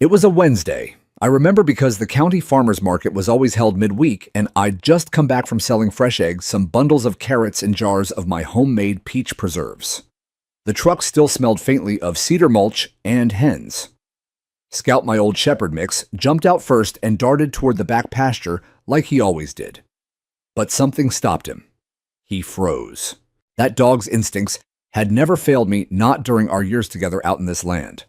It was a Wednesday. I remember because the county farmers market was always held midweek, and I'd just come back from selling fresh eggs, some bundles of carrots, and jars of my homemade peach preserves. The truck still smelled faintly of cedar mulch and hens. Scout, my old shepherd mix, jumped out first and darted toward the back pasture like he always did. But something stopped him. He froze. That dog's instincts had never failed me, not during our years together out in this land.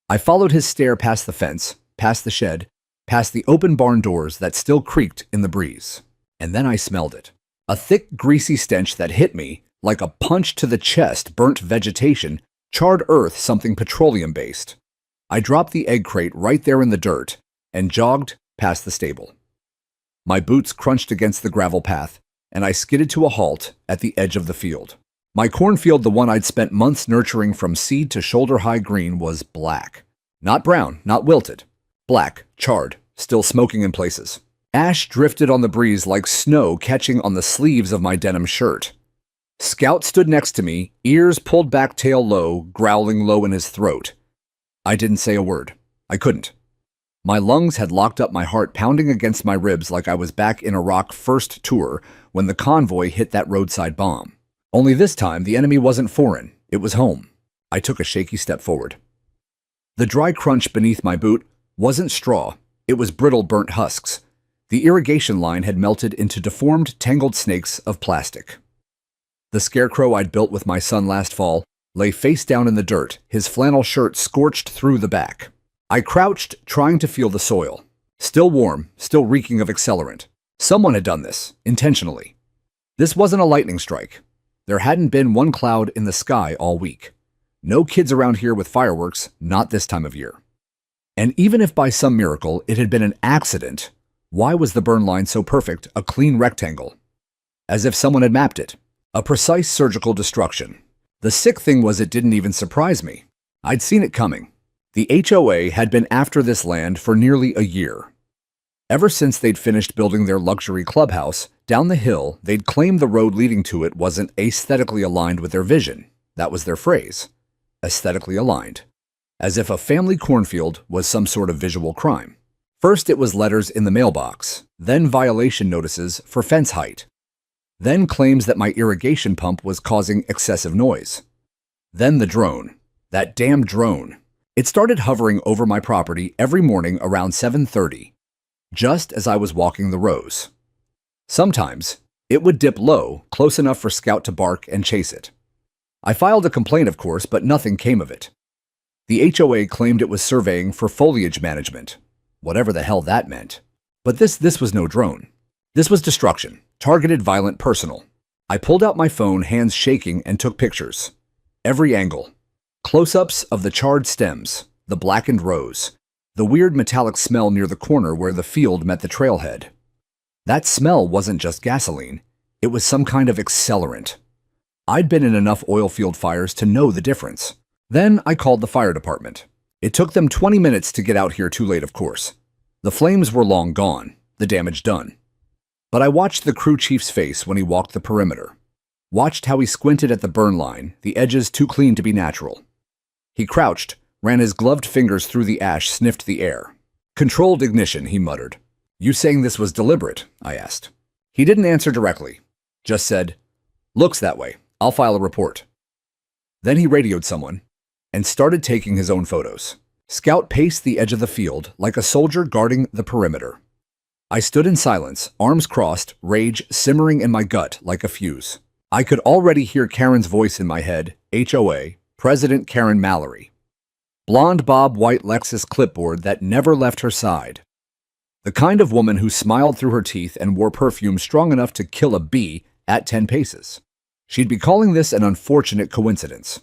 I followed his stare past the fence, past the shed, past the open barn doors that still creaked in the breeze. And then I smelled it. A thick, greasy stench that hit me like a punch to the chest, burnt vegetation, charred earth, something petroleum-based. I dropped the egg crate right there in the dirt and jogged past the stable. My boots crunched against the gravel path, and I skidded to a halt at the edge of the field. My cornfield, the one I'd spent months nurturing from seed to shoulder-high green, was black. Not brown, not wilted. Black, charred, still smoking in places. Ash drifted on the breeze like snow catching on the sleeves of my denim shirt. Scout stood next to me, ears pulled back, tail low, growling low in his throat. I didn't say a word. I couldn't. My lungs had locked up, my heart pounding against my ribs like I was back in Iraq first tour when the convoy hit that roadside bomb. Only this time, the enemy wasn't foreign. It was home. I took a shaky step forward. The dry crunch beneath my boot wasn't straw. It was brittle, burnt husks. The irrigation line had melted into deformed, tangled snakes of plastic. The scarecrow I'd built with my son last fall lay face down in the dirt, his flannel shirt scorched through the back. I crouched, trying to feel the soil. Still warm, still reeking of accelerant. Someone had done this, intentionally. This wasn't a lightning strike. There hadn't been one cloud in the sky all week. No kids around here with fireworks, not this time of year. And even if by some miracle it had been an accident, why was the burn line so perfect, a clean rectangle? As if someone had mapped it. A precise surgical destruction. The sick thing was it didn't even surprise me. I'd seen it coming. The HOA had been after this land for nearly a year. Ever since they'd finished building their luxury clubhouse, down the hill, they'd claimed the road leading to it wasn't aesthetically aligned with their vision. That was their phrase. Aesthetically aligned. As if a family cornfield was some sort of visual crime. First it was letters in the mailbox, then violation notices for fence height. Then claims that my irrigation pump was causing excessive noise. Then the drone. That damn drone. It started hovering over my property every morning around 7:30, just as I was walking the rows. Sometimes, it would dip low, close enough for Scout to bark and chase it. I filed a complaint, of course, but nothing came of it. The HOA claimed it was surveying for foliage management, whatever the hell that meant. But this was no drone. This was destruction, targeted, violent, personal. I pulled out my phone, hands shaking, and took pictures. Every angle. Close-ups of the charred stems, the blackened rows, the weird metallic smell near the corner where the field met the trailhead. That smell wasn't just gasoline. It was some kind of accelerant. I'd been in enough oil field fires to know the difference. Then I called the fire department. It took them 20 minutes to get out here, too late, of course. The flames were long gone, the damage done. But I watched the crew chief's face when he walked the perimeter. Watched how he squinted at the burn line, the edges too clean to be natural. He crouched, ran his gloved fingers through the ash, sniffed the air. "Controlled ignition," he muttered. "You saying this was deliberate?" I asked. He didn't answer directly, just said, "Looks that way. I'll file a report." Then he radioed someone and started taking his own photos. Scout paced the edge of the field like a soldier guarding the perimeter. I stood in silence, arms crossed, rage simmering in my gut like a fuse. I could already hear Karen's voice in my head, HOA, President Karen Mallory. Blonde bob white Lexus clipboard that never left her side. The kind of woman who smiled through her teeth and wore perfume strong enough to kill a bee at 10 paces. She'd be calling this an unfortunate coincidence.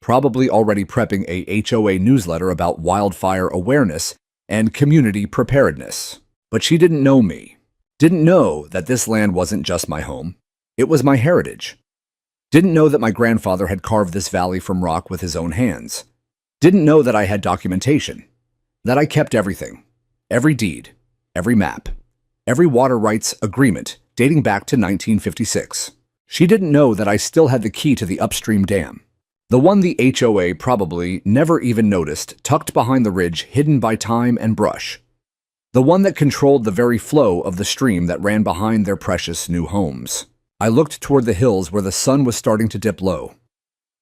Probably already prepping a HOA newsletter about wildfire awareness and community preparedness. But she didn't know me. Didn't know that this land wasn't just my home. It was my heritage. Didn't know that my grandfather had carved this valley from rock with his own hands. Didn't know that I had documentation. That I kept everything. Every deed. Every map. Every water rights agreement dating back to 1956. She didn't know that I still had the key to the upstream dam. The one the HOA probably never even noticed, tucked behind the ridge, hidden by time and brush. The one that controlled the very flow of the stream that ran behind their precious new homes. I looked toward the hills where the sun was starting to dip low.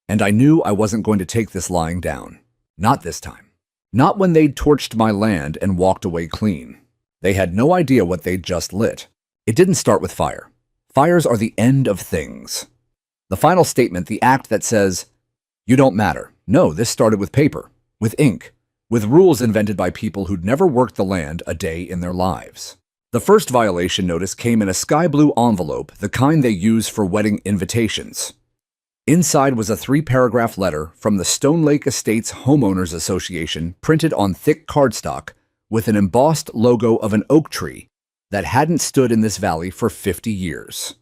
And I knew I wasn't going to take this lying down. Not this time. Not when they'd torched my land and walked away clean. They had no idea what they'd just lit. It didn't start with fire. Fires are the end of things. The final statement, the act that says, "You don't matter." No, this started with paper, with ink, with rules invented by people who'd never worked the land a day in their lives. The first violation notice came in a sky blue envelope, the kind they use for wedding invitations. Inside was a 3-paragraph letter from the Stone Lake Estates Homeowners Association, printed on thick cardstock with an embossed logo of an oak tree that hadn't stood in this valley for 50 years.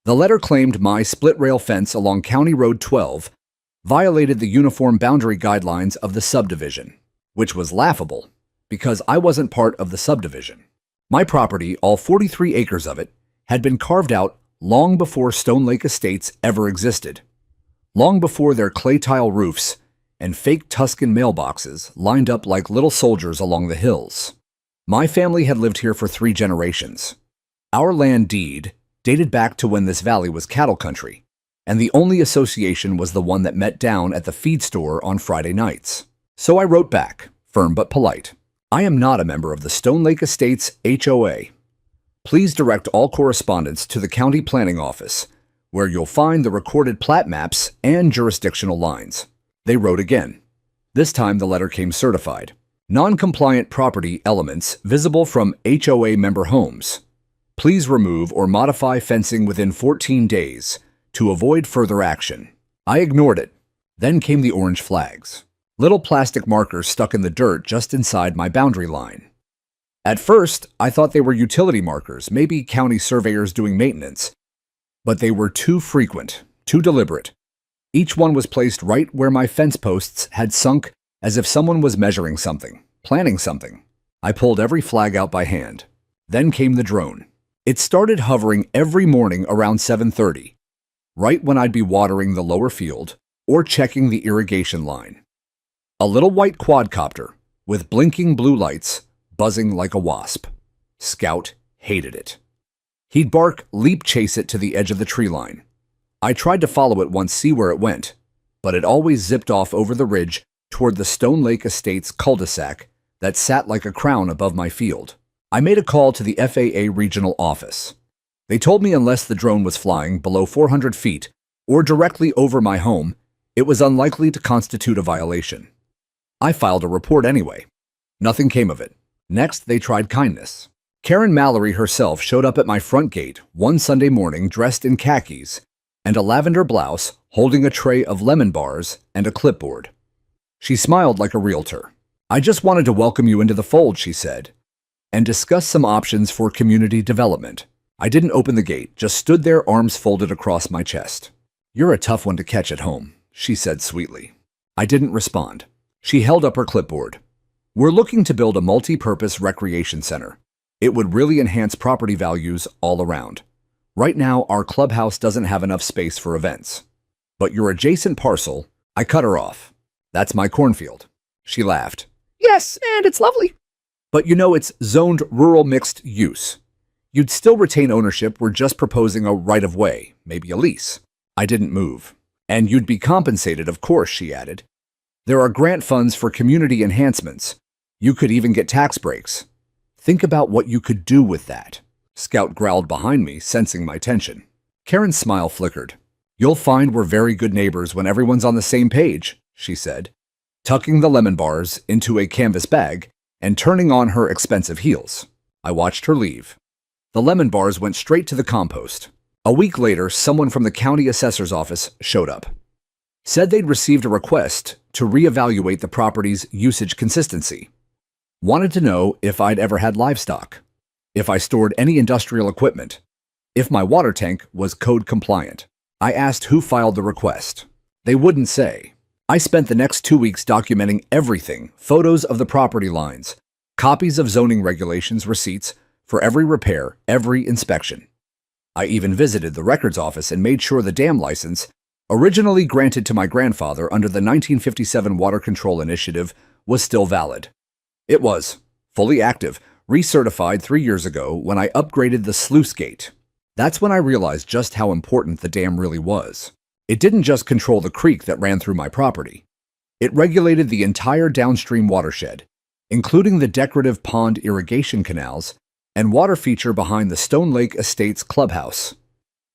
The letter claimed my split-rail fence along County Road 12 violated the uniform boundary guidelines of the subdivision, which was laughable because I wasn't part of the subdivision. My property, all 43 acres of it, had been carved out long before Stone Lake Estates ever existed, long before their clay tile roofs and fake Tuscan mailboxes lined up like little soldiers along the hills. My family had lived here for 3 generations. Our land deed dated back to when this valley was cattle country, and the only association was the one that met down at the feed store on Friday nights. So I wrote back, firm but polite. I am not a member of the Stone Lake Estates HOA. Please direct all correspondence to the County Planning Office, where you'll find the recorded plat maps and jurisdictional lines. They wrote again. This time the letter came certified. Non-compliant property elements visible from HOA member homes. Please remove or modify fencing within 14 days to avoid further action. I ignored it. Then came the orange flags. Little plastic markers stuck in the dirt just inside my boundary line. At first, I thought they were utility markers, maybe county surveyors doing maintenance. But they were too frequent, too deliberate. Each one was placed right where my fence posts had sunk, as if someone was measuring something, planning something. I pulled every flag out by hand. Then came the drone. It started hovering every morning around 7:30, right when I'd be watering the lower field or checking the irrigation line. A little white quadcopter with blinking blue lights, buzzing like a wasp. Scout hated it. He'd bark, leap chase it to the edge of the tree line. I tried to follow it once, see where it went, but it always zipped off over the ridge toward the Stone Lake Estates cul-de-sac that sat like a crown above my field. I made a call to the FAA regional office. They told me unless the drone was flying below 400 feet or directly over my home, it was unlikely to constitute a violation. I filed a report anyway. Nothing came of it. Next, they tried kindness. Karen Mallory herself showed up at my front gate one Sunday morning dressed in khakis and a lavender blouse, holding a tray of lemon bars and a clipboard. She smiled like a realtor. "I just wanted to welcome you into the fold," she said, "and discuss some options for community development." I didn't open the gate, just stood there, arms folded across my chest. "You're a tough one to catch at home," she said sweetly. I didn't respond. She held up her clipboard. "We're looking to build a multi-purpose recreation center. It would really enhance property values all around. Right now, our clubhouse doesn't have enough space for events. But your adjacent parcel," I cut her off. "That's my cornfield." She laughed. "Yes, and it's lovely. But you know, it's zoned rural mixed use. You'd still retain ownership. We're just proposing a right-of-way, maybe a lease." I didn't move. "And you'd be compensated, of course," she added. "There are grant funds for community enhancements. You could even get tax breaks. Think about what you could do with that." Scout growled behind me, sensing my tension. Karen's smile flickered. "You'll find we're very good neighbors when everyone's on the same page," she said, tucking the lemon bars into a canvas bag and turning on her expensive heels. I watched her leave. The lemon bars went straight to the compost. A week later, someone from the county assessor's office showed up. Said they'd received a request to reevaluate the property's usage consistency. Wanted to know if I'd ever had livestock, if I stored any industrial equipment, if my water tank was code compliant. I asked who filed the request. They wouldn't say. I spent the next 2 weeks documenting everything, photos of the property lines, copies of zoning regulations, receipts for every repair, every inspection. I even visited the records office and made sure the dam license originally granted to my grandfather under the 1957 Water Control Initiative, was still valid. It was fully active, recertified 3 years ago when I upgraded the sluice gate. That's when I realized just how important the dam really was. It didn't just control the creek that ran through my property. It regulated the entire downstream watershed, including the decorative pond irrigation canals and water feature behind the Stone Lake Estates clubhouse.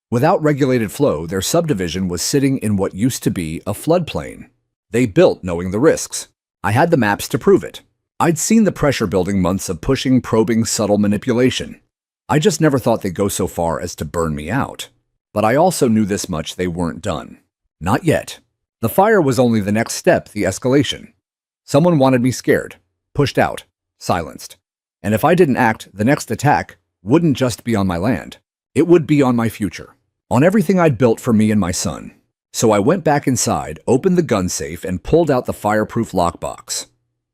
Without regulated flow, their subdivision was sitting in what used to be a floodplain. They built knowing the risks. I had the maps to prove it. I'd seen the pressure building months of pushing, probing, subtle manipulation. I just never thought they'd go so far as to burn me out. But I also knew this much: they weren't done. Not yet. The fire was only the next step, the escalation. Someone wanted me scared, pushed out, silenced. And if I didn't act, the next attack wouldn't just be on my land. It would be on my future, on everything I'd built for me and my son. So I went back inside, opened the gun safe, and pulled out the fireproof lockbox.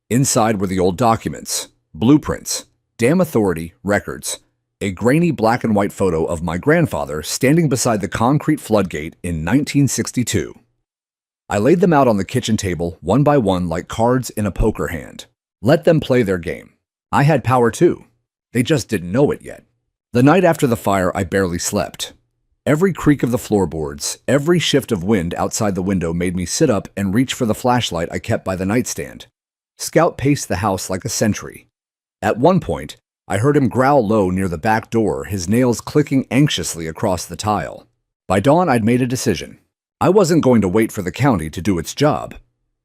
Inside were the old documents, blueprints, dam authority, records, a grainy black and white photo of my grandfather standing beside the concrete floodgate in 1962. I laid them out on the kitchen table, one by one, like cards in a poker hand. Let them play their game. I had power too. They just didn't know it yet. The night after the fire, I barely slept. Every creak of the floorboards, every shift of wind outside the window made me sit up and reach for the flashlight I kept by the nightstand. Scout paced the house like a sentry. At one point, I heard him growl low near the back door, his nails clicking anxiously across the tile. By dawn, I'd made a decision. I wasn't going to wait for the county to do its job.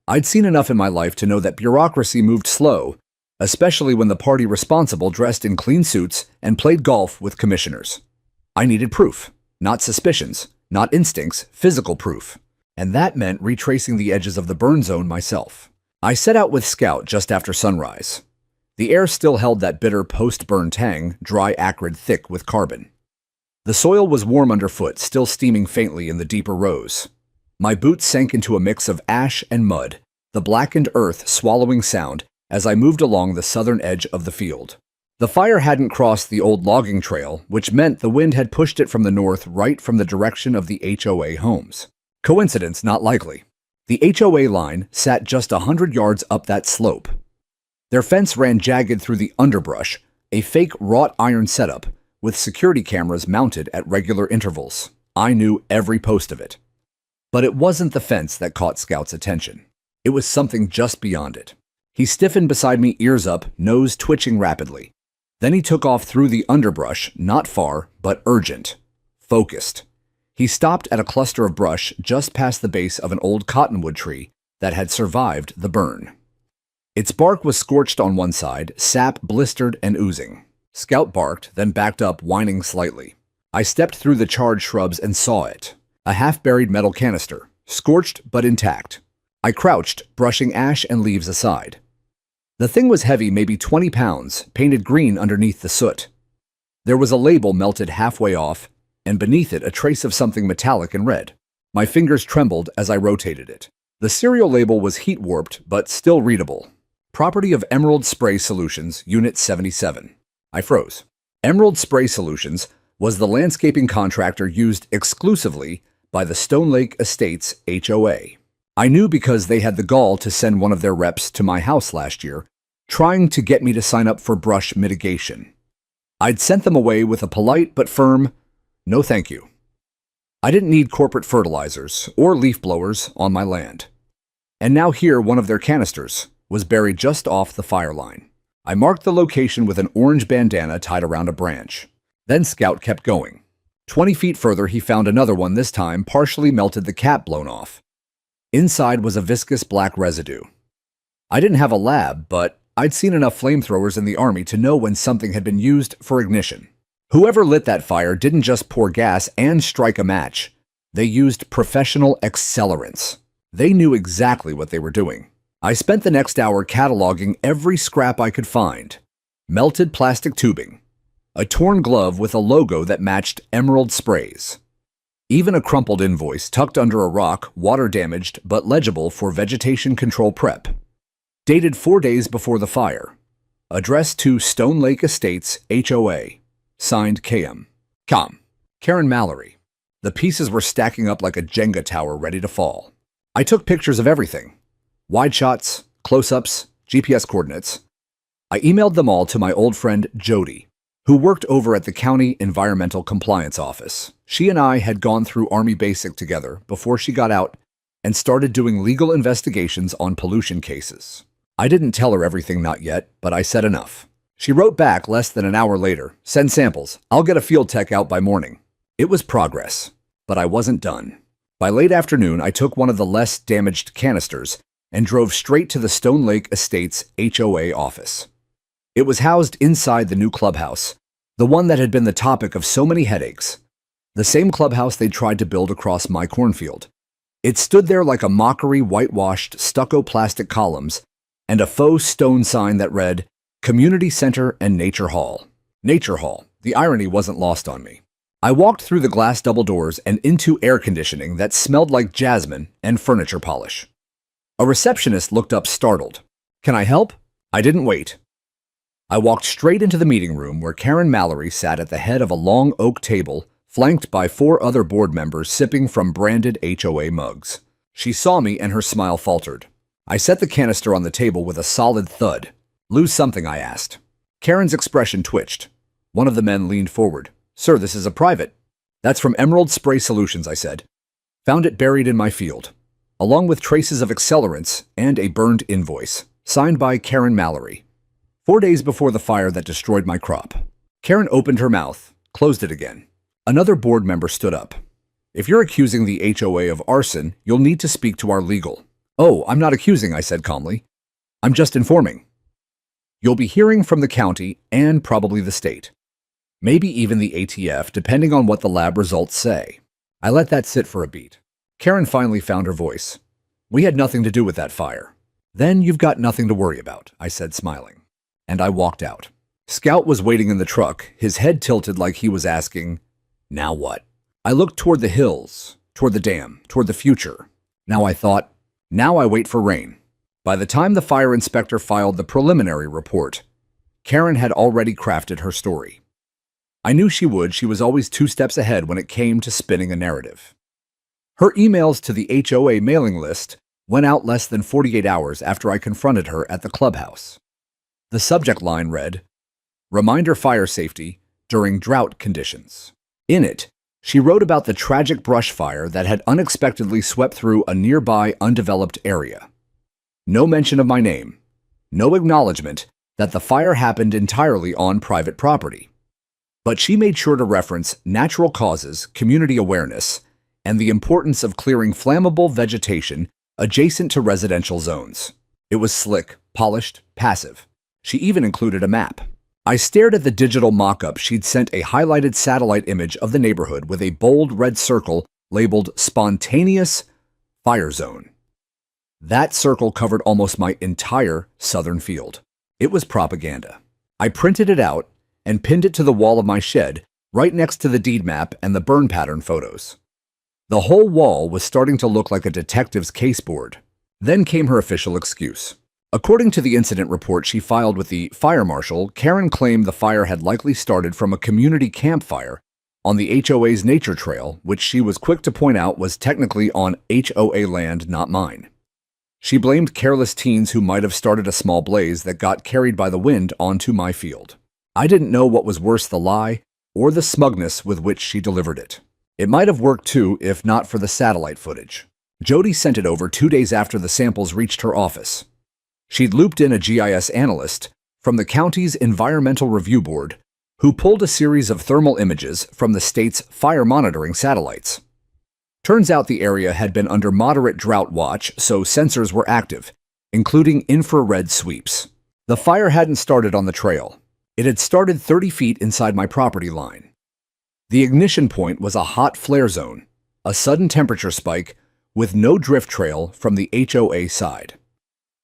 I'd seen enough in my life to know that bureaucracy moved slow, especially when the party responsible dressed in clean suits and played golf with commissioners. I needed proof, not suspicions, not instincts, physical proof. And that meant retracing the edges of the burn zone myself. I set out with Scout just after sunrise. The air still held that bitter post-burn tang, dry, acrid, thick with carbon. The soil was warm underfoot, still steaming faintly in the deeper rows. My boots sank into a mix of ash and mud, the blackened earth swallowing sound as I moved along the southern edge of the field. The fire hadn't crossed the old logging trail, which meant the wind had pushed it from the north, right from the direction of the HOA homes. Coincidence not likely. The HOA line sat just 100 yards up that slope. Their fence ran jagged through the underbrush, a fake wrought iron setup, with security cameras mounted at regular intervals. I knew every post of it. But it wasn't the fence that caught Scout's attention. It was something just beyond it. He stiffened beside me, ears up, nose twitching rapidly. Then he took off through the underbrush, not far, but urgent, focused. He stopped at a cluster of brush just past the base of an old cottonwood tree that had survived the burn. Its bark was scorched on one side, sap blistered and oozing. Scout barked, then backed up, whining slightly. I stepped through the charred shrubs and saw it. A half-buried metal canister, scorched but intact. I crouched, brushing ash and leaves aside. The thing was heavy, maybe 20 pounds, painted green underneath the soot. There was a label melted halfway off, and beneath it a trace of something metallic and red. My fingers trembled as I rotated it. The serial label was heat-warped, but still readable. Property of Emerald Spray Solutions, Unit 77. I froze. Emerald Spray Solutions was the landscaping contractor used exclusively by the Stone Lake Estates HOA. I knew because they had the gall to send one of their reps to my house last year, trying to get me to sign up for brush mitigation. I'd sent them away with a polite but firm, "No thank you." I didn't need corporate fertilizers or leaf blowers on my land. And now here, one of their canisters was buried just off the fire line. I marked the location with an orange bandana tied around a branch. Then Scout kept going. 20 feet further, he found another one, this time partially melted, the cap blown off. Inside was a viscous black residue. I didn't have a lab, but I'd seen enough flamethrowers in the Army to know when something had been used for ignition. Whoever lit that fire didn't just pour gas and strike a match. They used professional accelerants. They knew exactly what they were doing. I spent the next hour cataloging every scrap I could find. Melted plastic tubing, a torn glove with a logo that matched Emerald Sprays, even a crumpled invoice tucked under a rock, water-damaged but legible for vegetation control prep. Dated 4 days before the fire. Addressed to Stone Lake Estates HOA. Signed KM. Karen Mallory. The pieces were stacking up like a Jenga tower ready to fall. I took pictures of everything. Wide shots, close-ups, GPS coordinates. I emailed them all to my old friend Jody, who worked over at the County Environmental Compliance Office. She and I had gone through Army Basic together before she got out and started doing legal investigations on pollution cases. I didn't tell her everything, not yet, but I said enough. She wrote back less than an hour later, "Send samples. I'll get a field tech out by morning." It was progress, but I wasn't done. By late afternoon, I took one of the less damaged canisters and drove straight to the Stone Lake Estates HOA office. It was housed inside the new clubhouse, the one that had been the topic of so many headaches, the same clubhouse they'd tried to build across my cornfield. It stood there like a mockery, whitewashed stucco plastic columns and a faux stone sign that read, "Community Center and Nature Hall." Nature Hall. The irony wasn't lost on me. I walked through the glass double doors and into air conditioning that smelled like jasmine and furniture polish. A receptionist looked up startled. "Can I help?" I didn't wait. I walked straight into the meeting room where Karen Mallory sat at the head of a long oak table, flanked by 4 other board members sipping from branded HOA mugs. She saw me and her smile faltered. I set the canister on the table with a solid thud. "Lose something?" I asked. Karen's expression twitched. One of the men leaned forward. "Sir, this is a private." "That's from Emerald Spray Solutions," I said. "Found it buried in my field, along with traces of accelerants and a burned invoice, signed by Karen Mallory. 4 days before the fire that destroyed my crop." Karen opened her mouth, closed it again. Another board member stood up. "If you're accusing the HOA of arson, you'll need to speak to our legal." "Oh, I'm not accusing," I said calmly. "I'm just informing. You'll be hearing from the county and probably the state. Maybe even the ATF, depending on what the lab results say." I let that sit for a beat. Karen finally found her voice. "We had nothing to do with that fire." "Then you've got nothing to worry about," I said, smiling. And I walked out. Scout was waiting in the truck, his head tilted like he was asking, "Now what?" I looked toward the hills, toward the dam, toward the future. Now I thought, now I wait for rain. By the time the fire inspector filed the preliminary report, Karen had already crafted her story. I knew she would. She was always 2 steps ahead when it came to spinning a narrative. Her emails to the HOA mailing list went out less than 48 hours after I confronted her at the clubhouse. The subject line read, "Reminder fire safety during drought conditions." In it, she wrote about the tragic brush fire that had unexpectedly swept through a nearby undeveloped area. No mention of my name, no acknowledgement that the fire happened entirely on private property. But she made sure to reference natural causes, community awareness, and the importance of clearing flammable vegetation adjacent to residential zones. It was slick, polished, passive. She even included a map. I stared at the digital mock-up she'd sent, a highlighted satellite image of the neighborhood with a bold red circle labeled Spontaneous Fire Zone. That circle covered almost my entire southern field. It was propaganda. I printed it out and pinned it to the wall of my shed, right next to the deed map and the burn pattern photos. The whole wall was starting to look like a detective's case board. Then came her official excuse. According to the incident report she filed with the fire marshal, Karen claimed the fire had likely started from a community campfire on the HOA's nature trail, which she was quick to point out was technically on HOA land, not mine. She blamed careless teens who might have started a small blaze that got carried by the wind onto my field. I didn't know what was worse, the lie or the smugness with which she delivered it. It might have worked too if not for the satellite footage. Jody sent it over 2 days after the samples reached her office. She'd looped in a GIS analyst from the county's Environmental Review Board who pulled a series of thermal images from the state's fire monitoring satellites. Turns out the area had been under moderate drought watch, so sensors were active, including infrared sweeps. The fire hadn't started on the trail. It had started 30 feet inside my property line. The ignition point was a hot flare zone, a sudden temperature spike with no drift trail from the HOA side.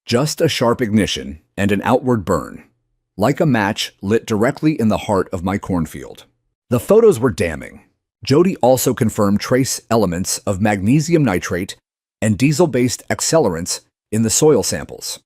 Just a sharp ignition and an outward burn, like a match lit directly in the heart of my cornfield. The photos were damning. Jody also confirmed trace elements of magnesium nitrate and diesel-based accelerants in the soil samples.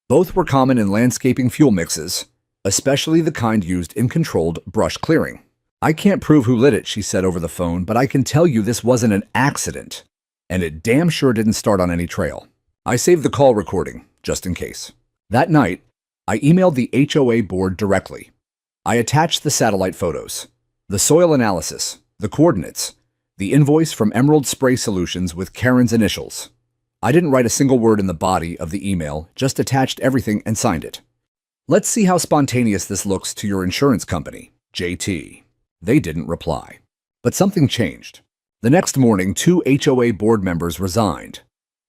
Both were common in landscaping fuel mixes, especially the kind used in controlled brush clearing. "I can't prove who lit it," she said over the phone, "but I can tell you this wasn't an accident. And it damn sure didn't start on any trail." I saved the call recording, just in case. That night, I emailed the HOA board directly. I attached the satellite photos, the soil analysis, the coordinates, the invoice from Emerald Spray Solutions with Karen's initials. I didn't write a single word in the body of the email, just attached everything and signed it. "Let's see how spontaneous this looks to your insurance company, JT." They didn't reply. But something changed. The next morning, 2 HOA board members resigned.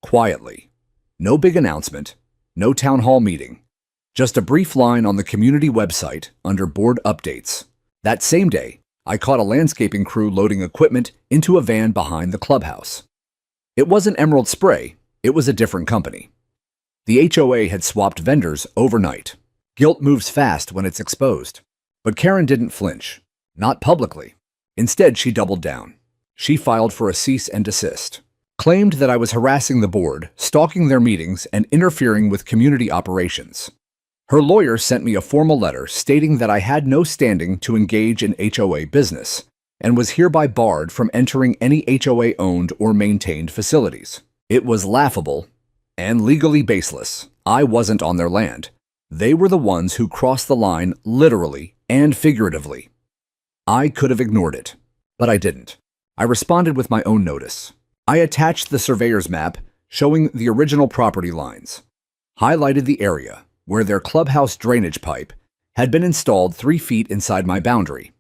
Quietly. No big announcement, no town hall meeting. Just a brief line on the community website under board updates. That same day, I caught a landscaping crew loading equipment into a van behind the clubhouse. It wasn't Emerald Spray, it was a different company. The HOA had swapped vendors overnight. Guilt moves fast when it's exposed. But Karen didn't flinch. Not publicly. Instead, she doubled down. She filed for a cease and desist. Claimed that I was harassing the board, stalking their meetings, and interfering with community operations. Her lawyer sent me a formal letter stating that I had no standing to engage in HOA business and was hereby barred from entering any HOA-owned or maintained facilities. It was laughable and legally baseless. I wasn't on their land. They were the ones who crossed the line literally and figuratively. I could have ignored it, but I didn't. I responded with my own notice. I attached the surveyor's map showing the original property lines, highlighted the area where their clubhouse drainage pipe had been installed 3 feet inside my boundary.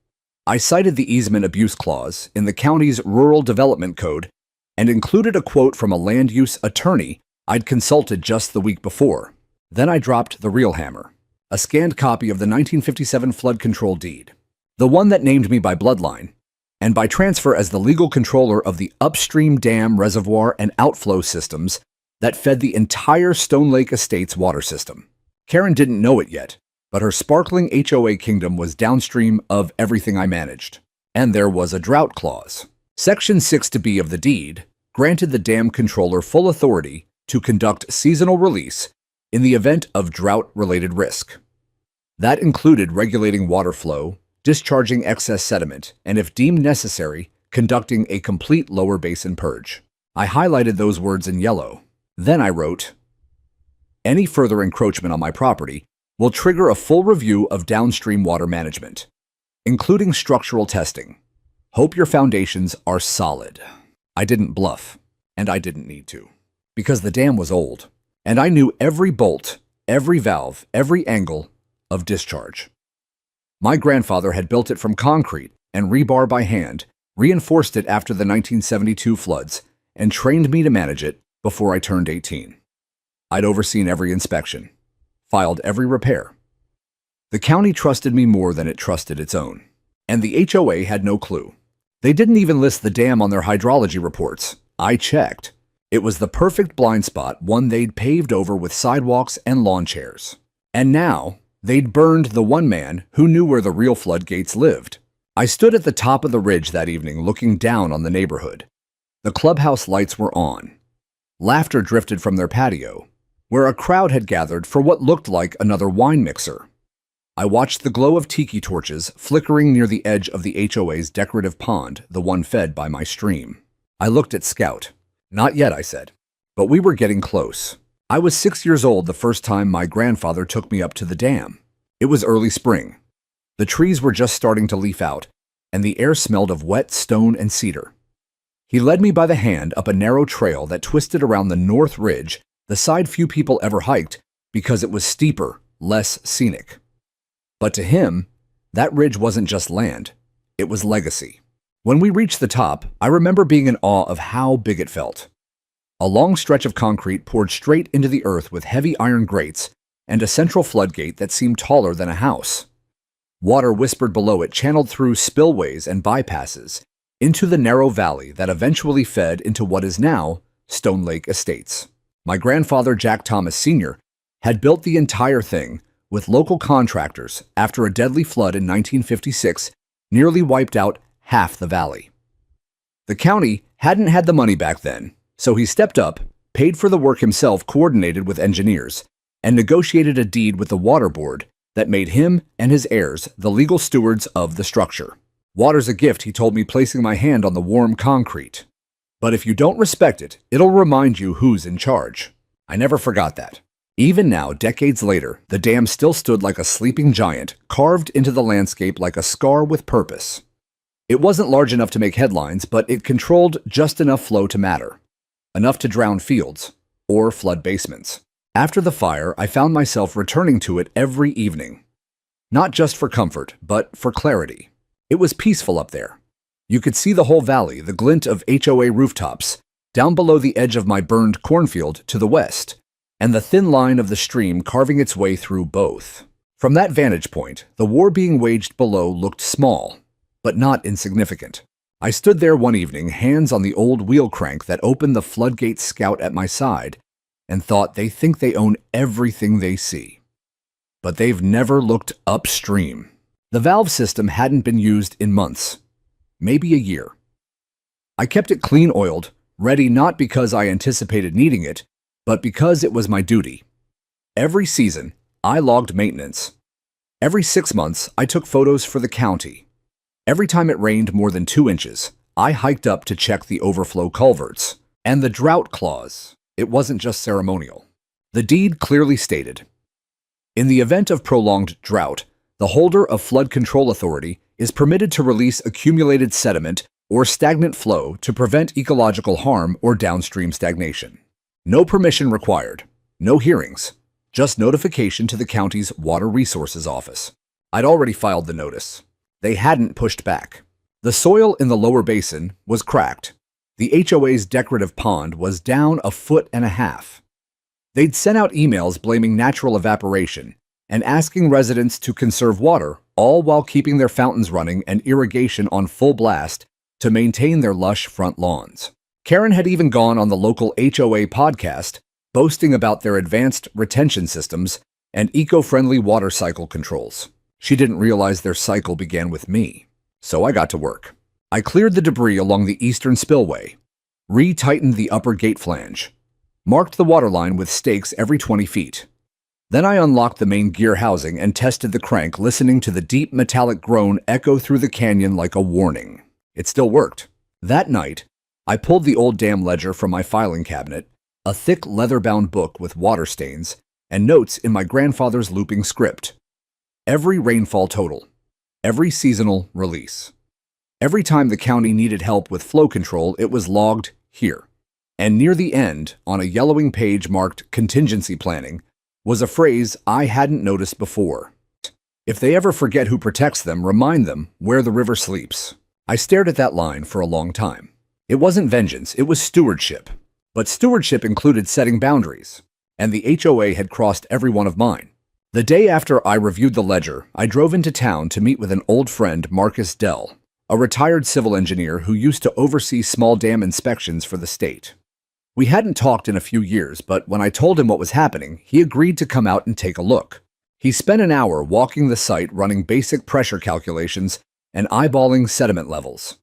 I cited the easement abuse clause in the county's Rural Development Code and included a quote from a land use attorney I'd consulted just the week before. Then I dropped the real hammer, a scanned copy of the 1957 flood control deed, the one that named me by bloodline, and by transfer as the legal controller of the upstream dam, reservoir, and outflow systems that fed the entire Stone Lake Estates water system. Karen didn't know it yet, but her sparkling HOA kingdom was downstream of everything I managed. And there was a drought clause. Section 6(b) of the deed granted the dam controller full authority to conduct seasonal release in the event of drought-related risk. That included regulating water flow, discharging excess sediment, and if deemed necessary, conducting a complete lower basin purge. I highlighted those words in yellow. Then I wrote, "Any further encroachment on my property will trigger a full review of downstream water management, including structural testing. Hope your foundations are solid." I didn't bluff, and I didn't need to, because the dam was old, and I knew every bolt, every valve, every angle of discharge. My grandfather had built it from concrete and rebar by hand, reinforced it after the 1972 floods, and trained me to manage it before I turned 18. I'd overseen every inspection, filed every repair. The county trusted me more than it trusted its own, and the HOA had no clue. They didn't even list the dam on their hydrology reports. I checked. It was the perfect blind spot, one they'd paved over with sidewalks and lawn chairs. And now, they'd burned the one man who knew where the real floodgates lived. I stood at the top of the ridge that evening looking down on the neighborhood. The clubhouse lights were on. Laughter drifted from their patio, where a crowd had gathered for what looked like another wine mixer. I watched the glow of tiki torches flickering near the edge of the HOA's decorative pond, the one fed by my stream. I looked at Scout. "Not yet," I said. But we were getting close. I was 6 years old the first time my grandfather took me up to the dam. It was early spring. The trees were just starting to leaf out, and the air smelled of wet stone and cedar. He led me by the hand up a narrow trail that twisted around the north ridge, the side few people ever hiked because it was steeper, less scenic. But to him, that ridge wasn't just land, it was legacy. When we reached the top, I remember being in awe of how big it felt. A long stretch of concrete poured straight into the earth with heavy iron grates and a central floodgate that seemed taller than a house. Water whispered below it, channeled through spillways and bypasses into the narrow valley that eventually fed into what is now Stone Lake Estates. My grandfather, Jack Thomas Sr., had built the entire thing with local contractors after a deadly flood in 1956 nearly wiped out half the valley. The county hadn't had the money back then, so he stepped up, paid for the work himself, coordinated with engineers, and negotiated a deed with the water board that made him and his heirs the legal stewards of the structure. Water's a gift, he told me, placing my hand on the warm concrete. But if you don't respect it, it'll remind you who's in charge. I never forgot that. Even now, decades later, the dam still stood like a sleeping giant, carved into the landscape like a scar with purpose. It wasn't large enough to make headlines, but it controlled just enough flow to matter. Enough to drown fields or flood basements. After the fire, I found myself returning to it every evening. Not just for comfort, but for clarity. It was peaceful up there. You could see the whole valley, the glint of HOA rooftops, down below the edge of my burned cornfield to the west, and the thin line of the stream carving its way through both. From that vantage point, the war being waged below looked small, but not insignificant. I stood there one evening, hands on the old wheel crank that opened the floodgate Scout at my side, and thought they think they own everything they see. But they've never looked upstream. The valve system hadn't been used in months, maybe a year. I kept it clean oiled, ready not because I anticipated needing it, but because it was my duty. Every season, I logged maintenance. Every 6 months, I took photos for the county. Every time it rained more than 2 inches, I hiked up to check the overflow culverts. And the drought clause, it wasn't just ceremonial. The deed clearly stated, in the event of prolonged drought, the holder of flood control authority is permitted to release accumulated sediment or stagnant flow to prevent ecological harm or downstream stagnation. No permission required, no hearings, just notification to the county's Water Resources Office. I'd already filed the notice. They hadn't pushed back. The soil in the lower basin was cracked. The HOA's decorative pond was down 1.5 feet. They'd sent out emails blaming natural evaporation and asking residents to conserve water, all while keeping their fountains running and irrigation on full blast to maintain their lush front lawns. Karen had even gone on the local HOA podcast, boasting about their advanced retention systems and eco-friendly water cycle controls. She didn't realize their cycle began with me, so I got to work. I cleared the debris along the eastern spillway, re-tightened the upper gate flange, marked the waterline with stakes every 20 feet. Then I unlocked the main gear housing and tested the crank, listening to the deep metallic groan echo through the canyon like a warning. It still worked. That night, I pulled the old dam ledger from my filing cabinet, a thick leather-bound book with water stains, and notes in my grandfather's looping script. Every rainfall total, every seasonal release. Every time the county needed help with flow control, it was logged here. And near the end, on a yellowing page marked contingency planning, was a phrase I hadn't noticed before. If they ever forget who protects them, remind them where the river sleeps. I stared at that line for a long time. It wasn't vengeance, it was stewardship. But stewardship included setting boundaries, and the HOA had crossed every one of mine. The day after I reviewed the ledger, I drove into town to meet with an old friend, Marcus Dell, a retired civil engineer who used to oversee small dam inspections for the state. We hadn't talked in a few years, but when I told him what was happening, he agreed to come out and take a look. He spent an hour walking the site, running basic pressure calculations and eyeballing sediment levels.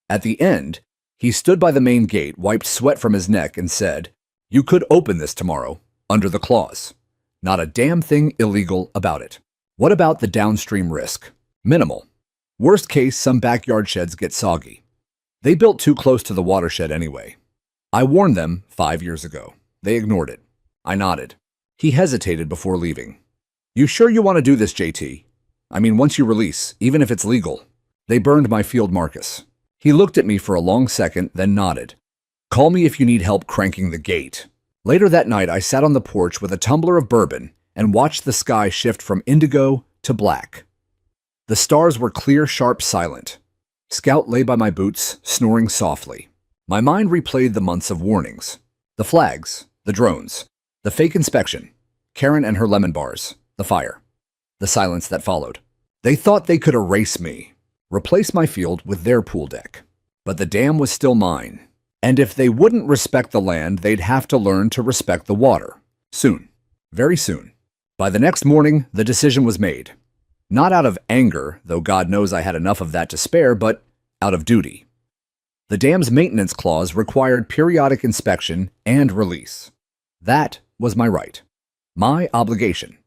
At the end, he stood by the main gate, wiped sweat from his neck, and said, "You could open this tomorrow, under the clause. Not a damn thing illegal about it. What about the downstream risk? Minimal. Worst case, some backyard sheds get soggy. They built too close to the watershed anyway. I warned them 5 years ago. They ignored it." I nodded. He hesitated before leaving. "You sure you want to do this, JT? I mean, once you release, even if it's legal." They burned my field, Marcus. He looked at me for a long second, then nodded. "Call me if you need help cranking the gate." Later that night, I sat on the porch with a tumbler of bourbon and watched the sky shift from indigo to black. The stars were clear, sharp, silent. Scout lay by my boots, snoring softly. My mind replayed the months of warnings. The flags, the drones, the fake inspection, Karen and her lemon bars, the fire, the silence that followed. They thought they could erase me, replace my field with their pool deck. But the dam was still mine. And if they wouldn't respect the land, they'd have to learn to respect the water. Soon. Very soon. By the next morning, the decision was made. Not out of anger, though God knows I had enough of that to spare, but out of duty. The dam's maintenance clause required periodic inspection and release. That was my right. My obligation.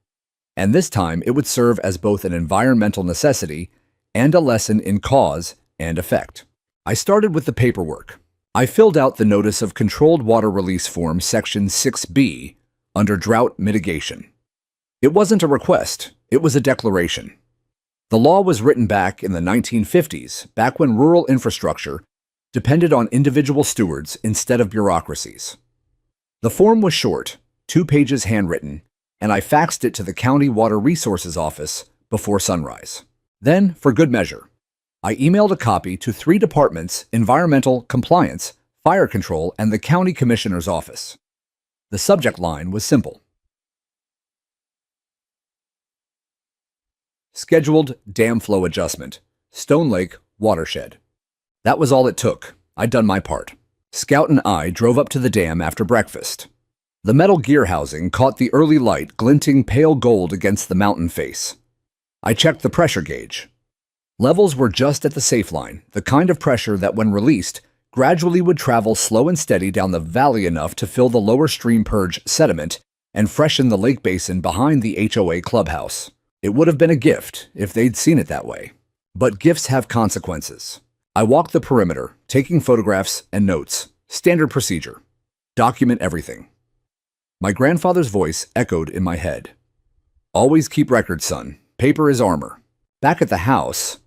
And this time, it would serve as both an environmental necessity and a lesson in cause and effect. I started with the paperwork. I filled out the Notice of Controlled Water Release Form Section 6B under Drought Mitigation. It wasn't a request, it was a declaration. The law was written back in the 1950s, back when rural infrastructure depended on individual stewards instead of bureaucracies. The form was short, 2 pages handwritten, and I faxed it to the County Water Resources Office before sunrise. Then, for good measure, I emailed a copy to 3 departments: Environmental, Compliance, Fire Control, and the County Commissioner's Office. The subject line was simple: Scheduled Dam Flow Adjustment, Stone Lake Watershed. That was all it took. I'd done my part. Scout and I drove up to the dam after breakfast. The metal gear housing caught the early light glinting pale gold against the mountain face. I checked the pressure gauge. Levels were just at the safe line, the kind of pressure that, when released, gradually would travel slow and steady down the valley enough to fill the lower stream purge sediment and freshen the lake basin behind the HOA clubhouse. It would have been a gift if they'd seen it that way. But gifts have consequences. I walked the perimeter, taking photographs and notes. Standard procedure. Document everything. My grandfather's voice echoed in my head. Always keep records, son. Paper is armor. Back at the house,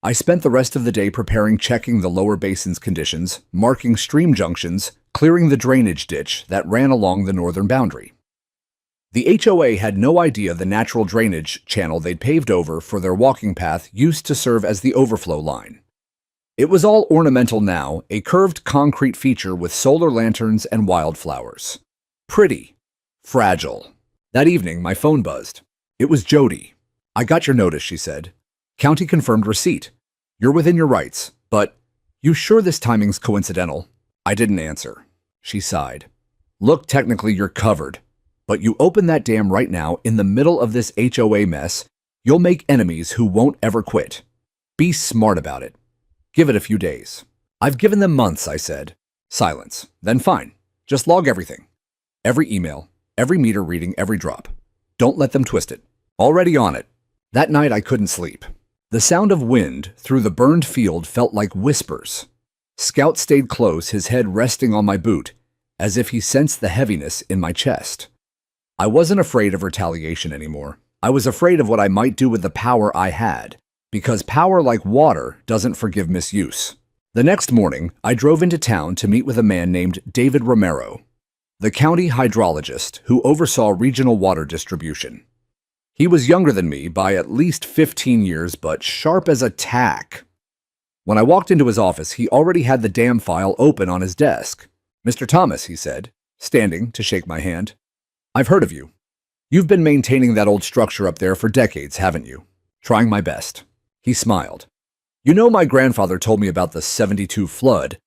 I spent the rest of the day checking the lower basin's conditions, marking stream junctions, clearing the drainage ditch that ran along the northern boundary. The HOA had no idea the natural drainage channel they'd paved over for their walking path used to serve as the overflow line. It was all ornamental now, a curved concrete feature with solar lanterns and wildflowers. Pretty. Fragile. That evening, my phone buzzed. It was Jody. "I got your notice," she said. "County confirmed receipt. You're within your rights, but you sure this timing's coincidental?" I didn't answer. She sighed. "Look, technically you're covered. But you open that dam right now in the middle of this HOA mess, you'll make enemies who won't ever quit. Be smart about it. Give it a few days." "I've given them months," I said. Silence. "Then fine. Just log everything. Every email, every meter reading, every drop. Don't let them twist it." Already on it. That night I couldn't sleep. The sound of wind through the burned field felt like whispers. Scout stayed close, his head resting on my boot, as if he sensed the heaviness in my chest. I wasn't afraid of retaliation anymore. I was afraid of what I might do with the power I had, because power, like water, doesn't forgive misuse. The next morning, I drove into town to meet with a man named David Romero, the county hydrologist who oversaw regional water distribution. He was younger than me by at least 15 years, but sharp as a tack. When I walked into his office, he already had the dam file open on his desk. "Mr. Thomas," he said, standing to shake my hand. "I've heard of you. You've been maintaining that old structure up there for decades, haven't you?" "Trying my best." He smiled. "You know, my grandfather told me about the '72 flood.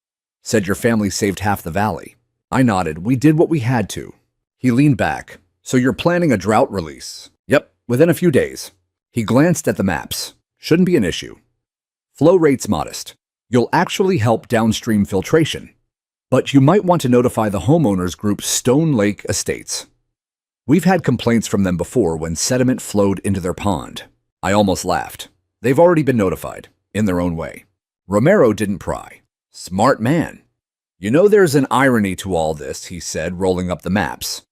Said your family saved half the valley." I nodded. "We did what we had to." He leaned back. "So you're planning a drought release?" "Yep, within a few days." He glanced at the maps. "Shouldn't be an issue. Flow rate's modest. You'll actually help downstream filtration. But you might want to notify the homeowners group Stone Lake Estates. We've had complaints from them before when sediment flowed into their pond." I almost laughed. "They've already been notified, in their own way." Romero didn't pry. "Smart man." "You know, there's an irony to all this," he said, rolling up the maps.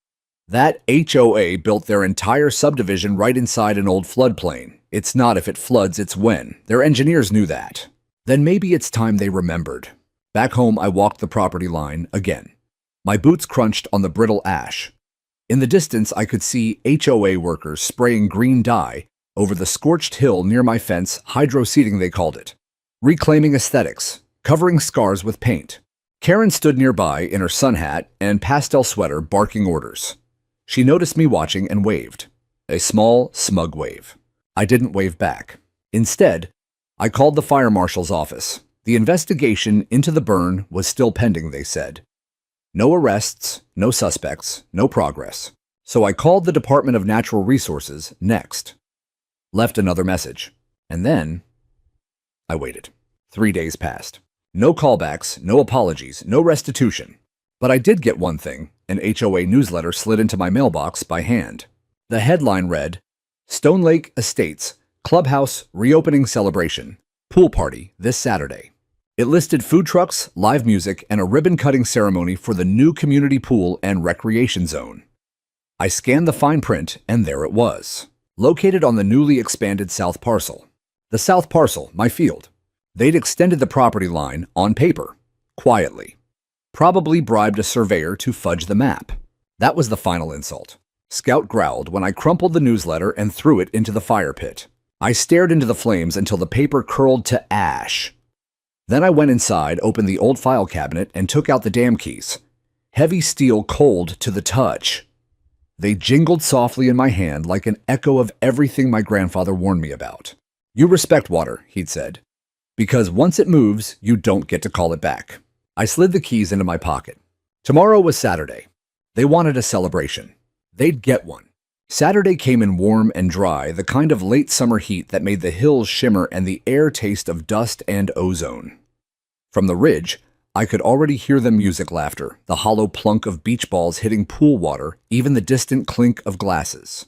"That HOA built their entire subdivision right inside an old floodplain. It's not if it floods, it's when. Their engineers knew that. Then maybe it's time they remembered." Back home, I walked the property line again. My boots crunched on the brittle ash. In the distance, I could see HOA workers spraying green dye over the scorched hill near my fence, hydro-seeding they called it. Reclaiming aesthetics, covering scars with paint. Karen stood nearby in her sun hat and pastel sweater, barking orders. She noticed me watching and waved. A small, smug wave. I didn't wave back. Instead, I called the fire marshal's office. The investigation into the burn was still pending, they said. No arrests, no suspects, no progress. So I called the Department of Natural Resources next. Left another message. And then I waited. 3 days passed. No callbacks, no apologies, no restitution. But I did get one thing. An HOA newsletter slid into my mailbox by hand. The headline read, "Stone Lake Estates Clubhouse reopening celebration. Pool party this Saturday. It listed food trucks, live music, and a ribbon-cutting ceremony for the new community pool and recreation zone. I scanned the fine print, and there it was. Located on the newly expanded South Parcel. The South Parcel, my field. They'd extended the property line, on paper, quietly. Probably bribed a surveyor to fudge the map. That was the final insult. Scout growled when I crumpled the newsletter and threw it into the fire pit. I stared into the flames until the paper curled to ash. Then I went inside, opened the old file cabinet, and took out the damn keys. Heavy steel cold to the touch. They jingled softly in my hand like an echo of everything my grandfather warned me about. You respect water, he'd said, because once it moves, you don't get to call it back. I slid the keys into my pocket. Tomorrow was Saturday. They wanted a celebration. They'd get one. Saturday came in warm and dry, the kind of late summer heat that made the hills shimmer and the air taste of dust and ozone. From the ridge, I could already hear the music laughter, the hollow plunk of beach balls hitting pool water, even the distant clink of glasses.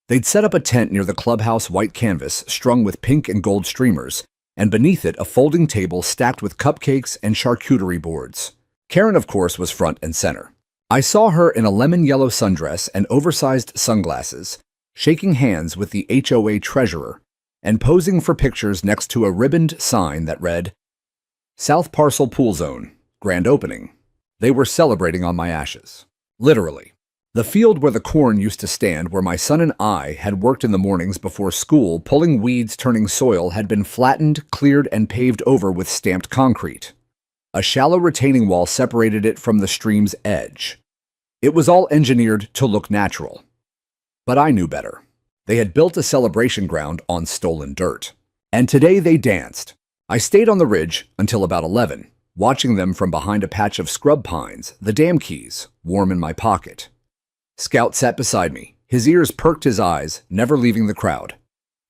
They'd set up a tent near the clubhouse white canvas strung with pink and gold streamers, and beneath it a folding table stacked with cupcakes and charcuterie boards. Karen, of course, was front and center. I saw her in a lemon-yellow sundress and oversized sunglasses, shaking hands with the HOA treasurer, and posing for pictures next to a ribboned sign that read, South Parcel Pool Zone, Grand Opening. They were celebrating on my ashes. Literally. The field where the corn used to stand, where my son and I had worked in the mornings before school, pulling weeds, turning soil, had been flattened, cleared, and paved over with stamped concrete. A shallow retaining wall separated it from the stream's edge. It was all engineered to look natural. But I knew better. They had built a celebration ground on stolen dirt. And today they danced. I stayed on the ridge until about 11, watching them from behind a patch of scrub pines, the damn keys, warm in my pocket. Scout sat beside me. His ears perked his eyes, never leaving the crowd.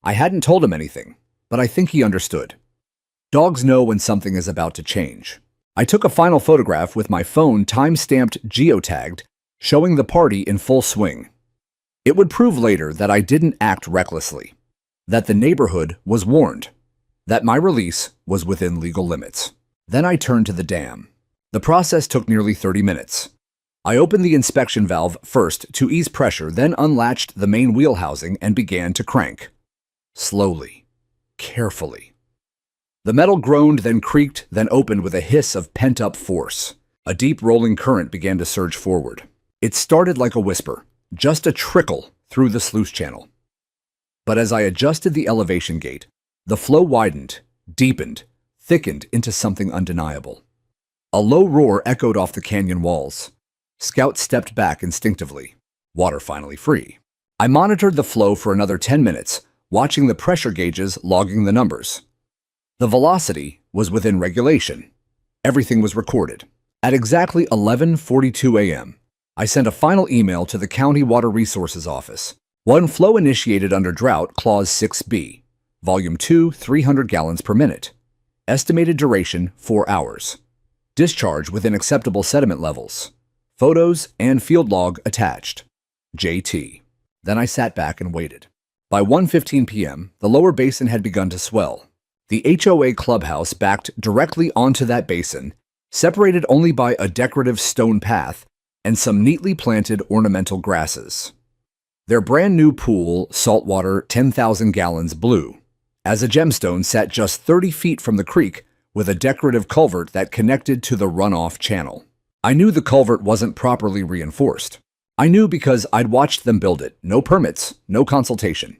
I hadn't told him anything, but I think he understood. Dogs know when something is about to change. I took a final photograph with my phone time-stamped geotagged, showing the party in full swing. It would prove later that I didn't act recklessly, that the neighborhood was warned, that my release was within legal limits. Then I turned to the dam. The process took nearly 30 minutes. I opened the inspection valve first to ease pressure, then unlatched the main wheel housing and began to crank. Slowly, carefully. The metal groaned, then creaked, then opened with a hiss of pent-up force. A deep rolling current began to surge forward. It started like a whisper, just a trickle through the sluice channel. But as I adjusted the elevation gate, the flow widened, deepened, thickened into something undeniable. A low roar echoed off the canyon walls. Scout stepped back instinctively. Water finally free. I monitored the flow for another 10 minutes, watching the pressure gauges logging the numbers. The velocity was within regulation. Everything was recorded. At exactly 11:42 a.m., I sent a final email to the County Water Resources Office. One flow initiated under drought, Clause 6B. Volume 2, 300 gallons per minute. Estimated duration, 4 hours. Discharge within acceptable sediment levels. Photos and field log attached. JT. Then I sat back and waited. By 1:15 p.m., the lower basin had begun to swell. The HOA clubhouse backed directly onto that basin, separated only by a decorative stone path and some neatly planted ornamental grasses. Their brand new pool, saltwater, 10,000 gallons blue, as a gemstone sat just 30 feet from the creek with a decorative culvert that connected to the runoff channel. I knew the culvert wasn't properly reinforced. I knew because I'd watched them build it. No permits, no consultation.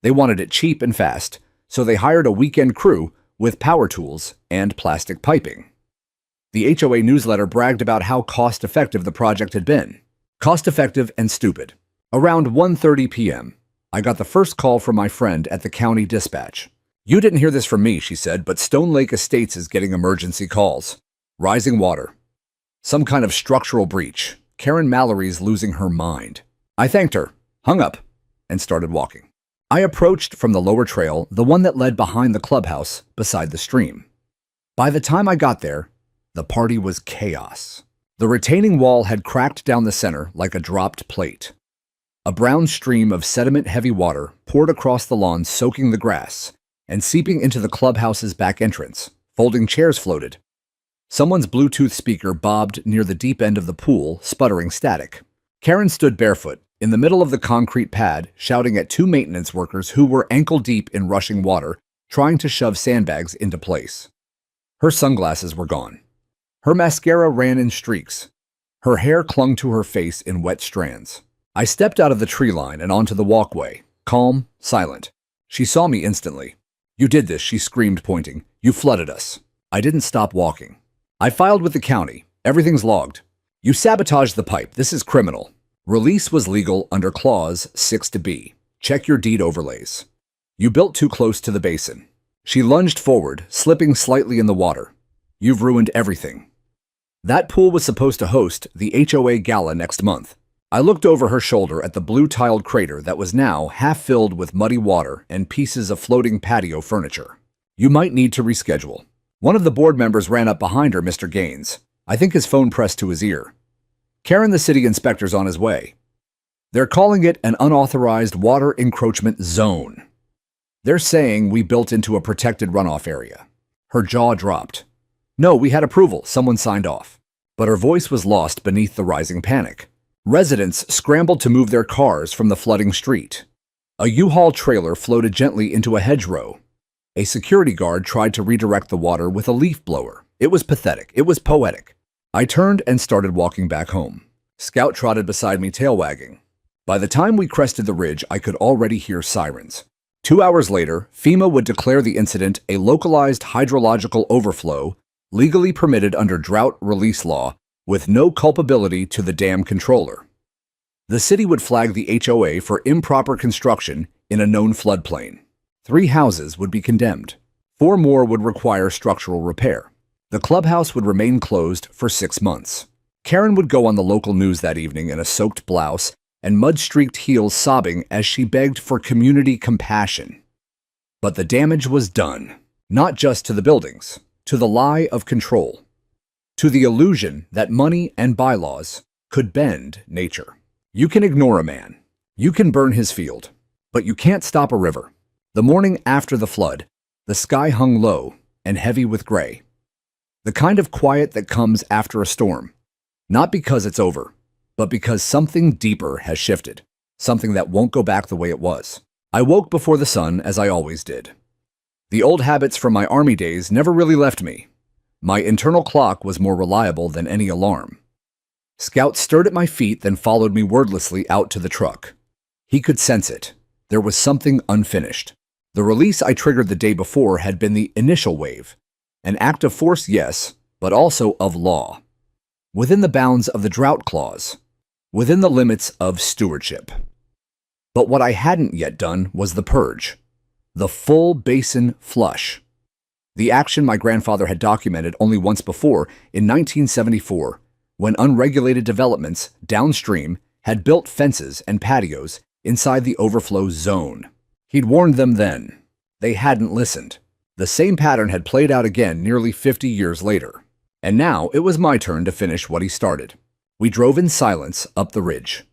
They wanted it cheap and fast, so they hired a weekend crew with power tools and plastic piping. The HOA newsletter bragged about how cost-effective the project had been. Cost-effective and stupid. Around 1:30 p.m., I got the first call from my friend at the county dispatch. You didn't hear this from me, she said, but Stone Lake Estates is getting emergency calls. Rising water. Some kind of structural breach. Karen Mallory's losing her mind. I thanked her, hung up, and started walking. I approached from the lower trail, the one that led behind the clubhouse beside the stream. By the time I got there, the party was chaos. The retaining wall had cracked down the center like a dropped plate. A brown stream of sediment-heavy water poured across the lawn, soaking the grass and seeping into the clubhouse's back entrance. Folding chairs floated. Someone's Bluetooth speaker bobbed near the deep end of the pool, sputtering static. Karen stood barefoot in the middle of the concrete pad, shouting at two maintenance workers who were ankle-deep in rushing water, trying to shove sandbags into place. Her sunglasses were gone. Her mascara ran in streaks. Her hair clung to her face in wet strands. I stepped out of the tree line and onto the walkway, calm, silent. She saw me instantly. "You did this," she screamed, pointing. "You flooded us." I didn't stop walking. "I filed with the county. Everything's logged." "You sabotaged the pipe. This is criminal." "Release was legal under Clause 6-B. Check your deed overlays." "You built too close to the basin." She lunged forward, slipping slightly in the water. "You've ruined everything." That pool was supposed to host the HOA Gala next month. I looked over her shoulder at the blue-tiled crater that was now half filled with muddy water and pieces of floating patio furniture. "You might need to reschedule." One of the board members ran up behind her, Mr. Gaines. I think his phone pressed to his ear. "Karen, the city inspector's on his way. They're calling it an unauthorized water encroachment zone. They're saying we built into a protected runoff area." Her jaw dropped. "No, we had approval. Someone signed off." But her voice was lost beneath the rising panic. Residents scrambled to move their cars from the flooding street. A U-Haul trailer floated gently into a hedgerow. A security guard tried to redirect the water with a leaf blower. It was pathetic. It was poetic. I turned and started walking back home. Scout trotted beside me, tail wagging. By the time we crested the ridge, I could already hear sirens. 2 hours later, FEMA would declare the incident a localized hydrological overflow, legally permitted under drought release law, with no culpability to the dam controller. The city would flag the HOA for improper construction in a known floodplain. 3 houses would be condemned. 4 more would require structural repair. The clubhouse would remain closed for 6 months. Karen would go on the local news that evening in a soaked blouse and mud-streaked heels, sobbing as she begged for community compassion. But the damage was done, not just to the buildings, to the lie of control, to the illusion that money and bylaws could bend nature. You can ignore a man. You can burn his field. But you can't stop a river. The morning after the flood, the sky hung low and heavy with gray. The kind of quiet that comes after a storm. Not because it's over, but because something deeper has shifted. Something that won't go back the way it was. I woke before the sun, as I always did. The old habits from my army days never really left me. My internal clock was more reliable than any alarm. Scout stirred at my feet, then followed me wordlessly out to the truck. He could sense it. There was something unfinished. The release I triggered the day before had been the initial wave. An act of force, yes, but also of law. Within the bounds of the drought clause. Within the limits of stewardship. But what I hadn't yet done was the purge. The full basin flush. The action my grandfather had documented only once before, in 1974, when unregulated developments downstream had built fences and patios inside the overflow zone. He'd warned them then. They hadn't listened. The same pattern had played out again nearly 50 years later. And now it was my turn to finish what he started. We drove in silence up the ridge.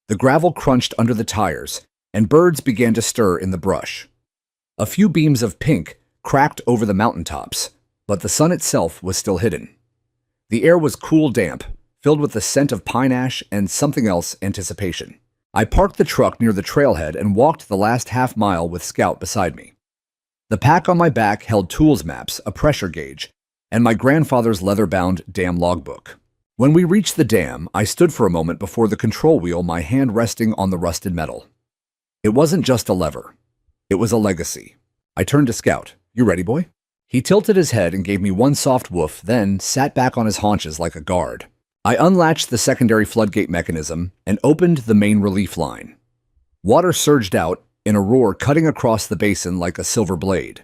The gravel crunched under the tires, and birds began to stir in the brush. A few beams of pink cracked over the mountaintops, but the sun itself was still hidden. The air was cool, damp, filled with the scent of pine ash and something else, anticipation. I parked the truck near the trailhead and walked the last half mile with Scout beside me. The pack on my back held tools maps, a pressure gauge, and my grandfather's leather-bound dam logbook. When we reached the dam, I stood for a moment before the control wheel, my hand resting on the rusted metal. It wasn't just a lever. It was a legacy. I turned to Scout. "You ready, boy?" He tilted his head and gave me one soft woof, then sat back on his haunches like a guard. I unlatched the secondary floodgate mechanism and opened the main relief line. Water surged out in a roar, cutting across the basin like a silver blade.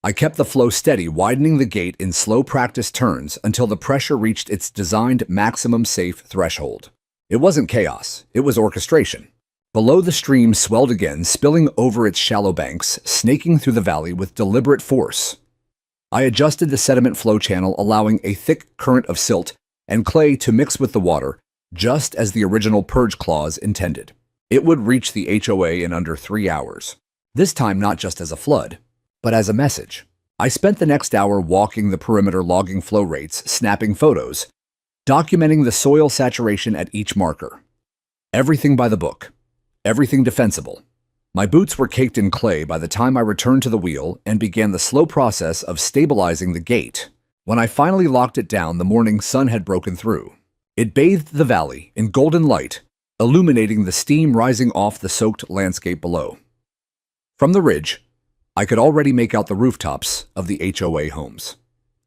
I kept the flow steady, widening the gate in slow practice turns until the pressure reached its designed maximum safe threshold. It wasn't chaos, it was orchestration. Below, the stream swelled again, spilling over its shallow banks, snaking through the valley with deliberate force. I adjusted the sediment flow channel, allowing a thick current of silt and clay to mix with the water, just as the original purge clause intended. It would reach the HOA in under 3 hours. This time not just as a flood, but as a message. I spent the next hour walking the perimeter, logging flow rates, snapping photos, documenting the soil saturation at each marker. Everything by the book. Everything defensible. My boots were caked in clay by the time I returned to the wheel and began the slow process of stabilizing the gate. When I finally locked it down, the morning sun had broken through. It bathed the valley in golden light, illuminating the steam rising off the soaked landscape below. From the ridge, I could already make out the rooftops of the HOA homes.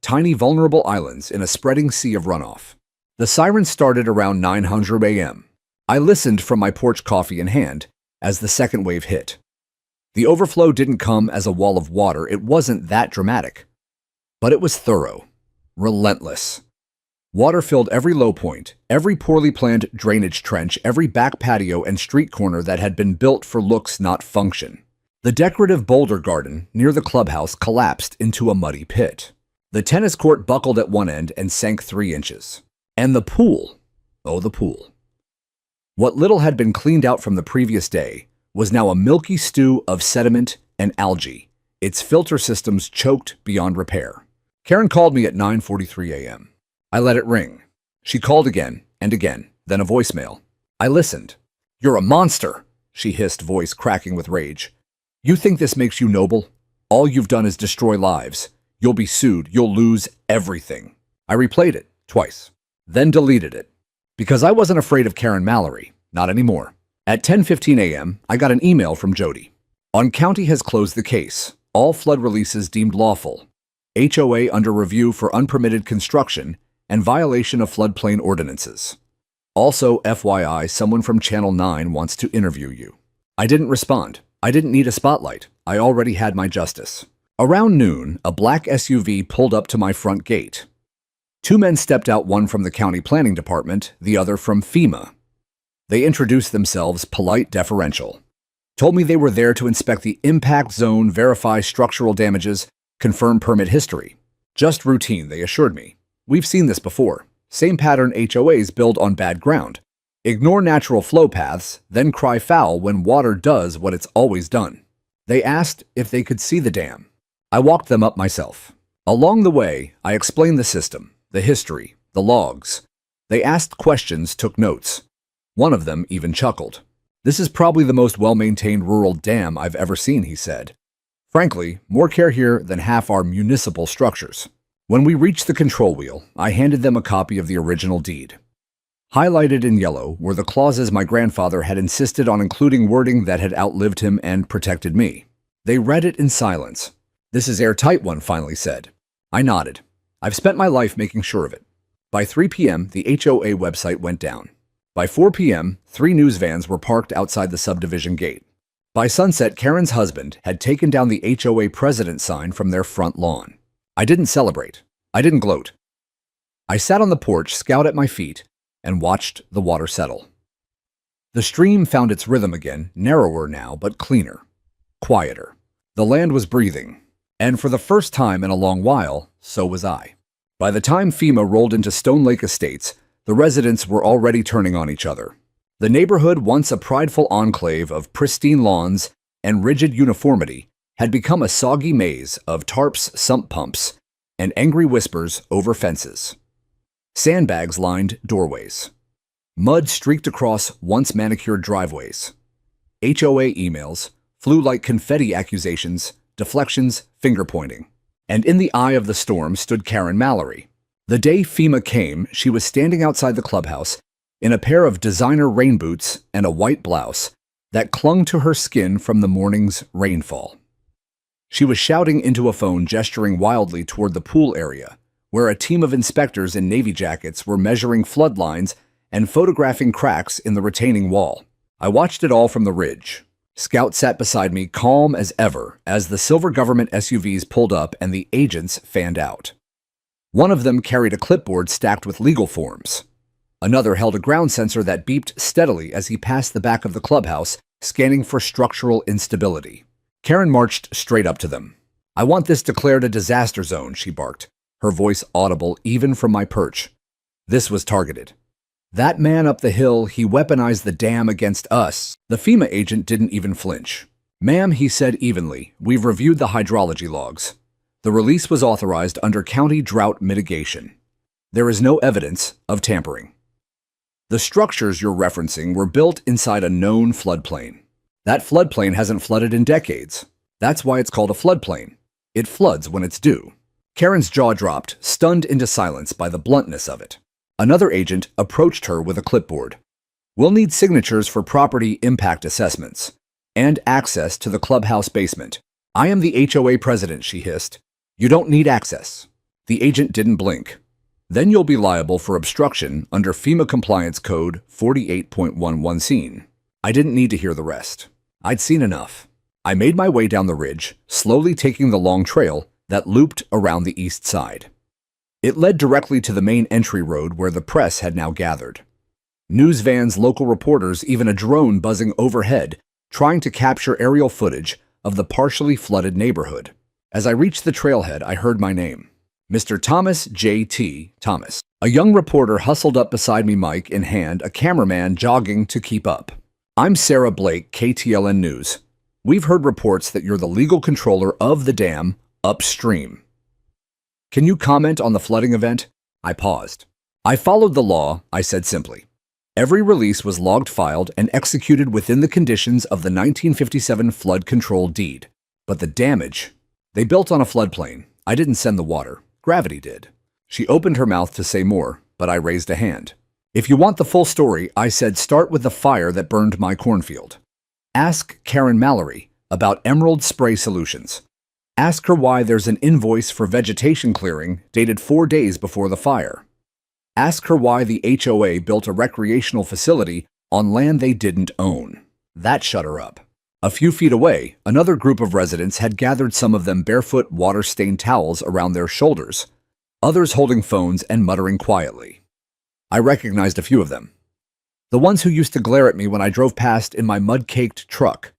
Tiny vulnerable islands in a spreading sea of runoff. The siren started around 900 a.m. I listened from my porch, coffee in hand, as the second wave hit. The overflow didn't come as a wall of water. It wasn't that dramatic. But it was thorough, relentless. Water filled every low point, every poorly planned drainage trench, every back patio and street corner that had been built for looks, not function. The decorative boulder garden near the clubhouse collapsed into a muddy pit. The tennis court buckled at one end and sank 3 inches. And the pool, oh, the pool. What little had been cleaned out from the previous day was now a milky stew of sediment and algae, its filter systems choked beyond repair. Karen called me at 9:43 a.m. I let it ring. She called again and again, then a voicemail. I listened. "You're a monster," she hissed, voice cracking with rage. "You think this makes you noble? All you've done is destroy lives. You'll be sued. You'll lose everything." I replayed it twice, then deleted it. Because I wasn't afraid of Karen Mallory. Not anymore. At 10:15 a.m., I got an email from Jody. "On county has closed the case. All flood releases deemed lawful. HOA under review for unpermitted construction and violation of floodplain ordinances. Also, FYI, someone from Channel 9 wants to interview you." I didn't respond. I didn't need a spotlight. I already had my justice. Around noon, a black SUV pulled up to my front gate. 2 men stepped out, one from the county planning department, the other from FEMA. They introduced themselves, polite, deferential. Told me they were there to inspect the impact zone, verify structural damages, confirm permit history. Just routine, they assured me. "We've seen this before. Same pattern HOAs build on bad ground. Ignore natural flow paths, then cry foul when water does what it's always done." They asked if they could see the dam. I walked them up myself. Along the way, I explained the system, the history, the logs. They asked questions, took notes. One of them even chuckled. "This is probably the most well-maintained rural dam I've ever seen," he said. "Frankly, more care here than half our municipal structures." When we reached the control wheel, I handed them a copy of the original deed. Highlighted in yellow were the clauses my grandfather had insisted on including, wording that had outlived him and protected me. They read it in silence. "This is airtight," one finally said. I nodded. "I've spent my life making sure of it." By 3 p.m., the HOA website went down. By 4 p.m., 3 news vans were parked outside the subdivision gate. By sunset, Karen's husband had taken down the HOA president sign from their front lawn. I didn't celebrate. I didn't gloat. I sat on the porch, scout at my feet, and watched the water settle. The stream found its rhythm again, narrower now, but cleaner, quieter. The land was breathing, and for the first time in a long while, so was I. By the time FEMA rolled into Stone Lake Estates, the residents were already turning on each other. The neighborhood, once a prideful enclave of pristine lawns and rigid uniformity, had become a soggy maze of tarps, sump pumps, and angry whispers over fences. Sandbags lined doorways. Mud streaked across once manicured driveways. HOA emails flew like confetti, accusations, deflections, finger-pointing. And in the eye of the storm stood Karen Mallory. The day FEMA came, she was standing outside the clubhouse in a pair of designer rain boots and a white blouse that clung to her skin from the morning's rainfall. She was shouting into a phone, gesturing wildly toward the pool area, where a team of inspectors in navy jackets were measuring flood lines and photographing cracks in the retaining wall. I watched it all from the ridge. Scout sat beside me, calm as ever, as the silver government SUVs pulled up and the agents fanned out. One of them carried a clipboard stacked with legal forms. Another held a ground sensor that beeped steadily as he passed the back of the clubhouse, scanning for structural instability. Karen marched straight up to them. "I want this declared a disaster zone," she barked, her voice audible even from my perch. This was targeted. That man up the hill, he weaponized the dam against us. The FEMA agent didn't even flinch. Ma'am, he said evenly, we've reviewed the hydrology logs. The release was authorized under county drought mitigation. There is no evidence of tampering. The structures you're referencing were built inside a known floodplain. That floodplain hasn't flooded in decades. That's why it's called a floodplain. It floods when it's due. Karen's jaw dropped, stunned into silence by the bluntness of it. Another agent approached her with a clipboard. We'll need signatures for property impact assessments and access to the clubhouse basement. I am the HOA president, she hissed. You don't need access. The agent didn't blink. Then you'll be liable for obstruction under FEMA Compliance Code 48.11 scene. I didn't need to hear the rest. I'd seen enough. I made my way down the ridge, slowly taking the long trail that looped around the east side. It led directly to the main entry road where the press had now gathered. News vans, local reporters, even a drone buzzing overhead, trying to capture aerial footage of the partially flooded neighborhood. As I reached the trailhead, I heard my name. Mr. Thomas J.T. Thomas. A young reporter hustled up beside me, mic in hand, a cameraman jogging to keep up. I'm Sarah Blake, KTLN News. We've heard reports that you're the legal controller of the dam upstream. Can you comment on the flooding event? I paused. I followed the law, I said simply. Every release was logged, filed, and executed within the conditions of the 1957 flood control deed. But the damage, they built on a floodplain. I didn't send the water. Gravity did. She opened her mouth to say more, but I raised a hand. If you want the full story, I said, start with the fire that burned my cornfield. Ask Karen Mallory about Emerald Spray Solutions. Ask her why there's an invoice for vegetation clearing dated 4 days before the fire. Ask her why the HOA built a recreational facility on land they didn't own. That shut her up. A few feet away, another group of residents had gathered, some of them barefoot, water-stained towels around their shoulders, others holding phones and muttering quietly. I recognized a few of them. The ones who used to glare at me when I drove past in my mud-caked truck.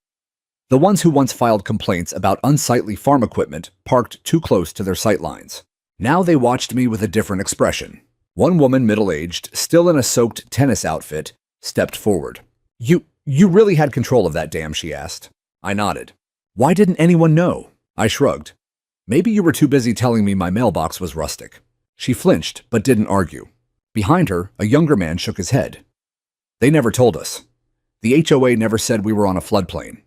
The ones who once filed complaints about unsightly farm equipment parked too close to their sightlines. Now they watched me with a different expression. One woman, middle-aged, still in a soaked tennis outfit, stepped forward. You really had control of that dam, she asked. I nodded. Why didn't anyone know? I shrugged. Maybe you were too busy telling me my mailbox was rustic. She flinched, but didn't argue. Behind her, a younger man shook his head. They never told us. The HOA never said we were on a floodplain.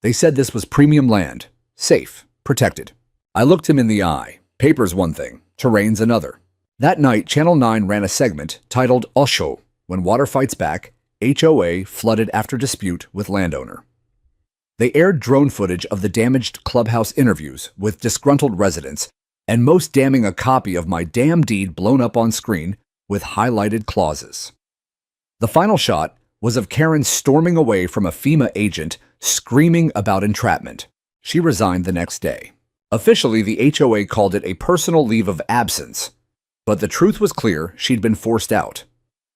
They said this was premium land, safe, protected. I looked him in the eye. Paper's one thing, terrain's another. That night, Channel 9 ran a segment titled Osho, When Water Fights Back, HOA Flooded After Dispute with Landowner. They aired drone footage of the damaged clubhouse interviews with disgruntled residents, and most damning, a copy of my dam deed blown up on screen with highlighted clauses. The final shot was of Karen storming away from a FEMA agent, screaming about entrapment. She resigned the next day. Officially, the HOA called it a personal leave of absence, but the truth was clear: she'd been forced out.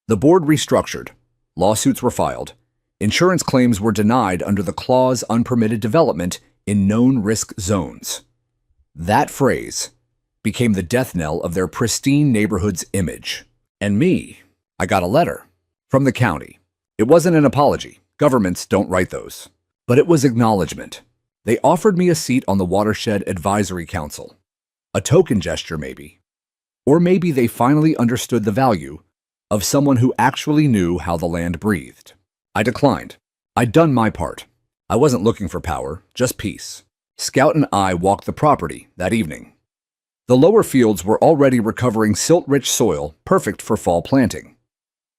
The board restructured. Lawsuits were filed. Insurance claims were denied under the clause unpermitted development in known risk zones. That phrase became the death knell of their pristine neighborhood's image. And me, I got a letter from the county. It wasn't an apology. Governments don't write those. But it was acknowledgement. They offered me a seat on the Watershed Advisory Council. A token gesture, maybe. Or maybe they finally understood the value of someone who actually knew how the land breathed. I declined. I'd done my part. I wasn't looking for power, just peace. Scout and I walked the property that evening. The lower fields were already recovering silt-rich soil, perfect for fall planting.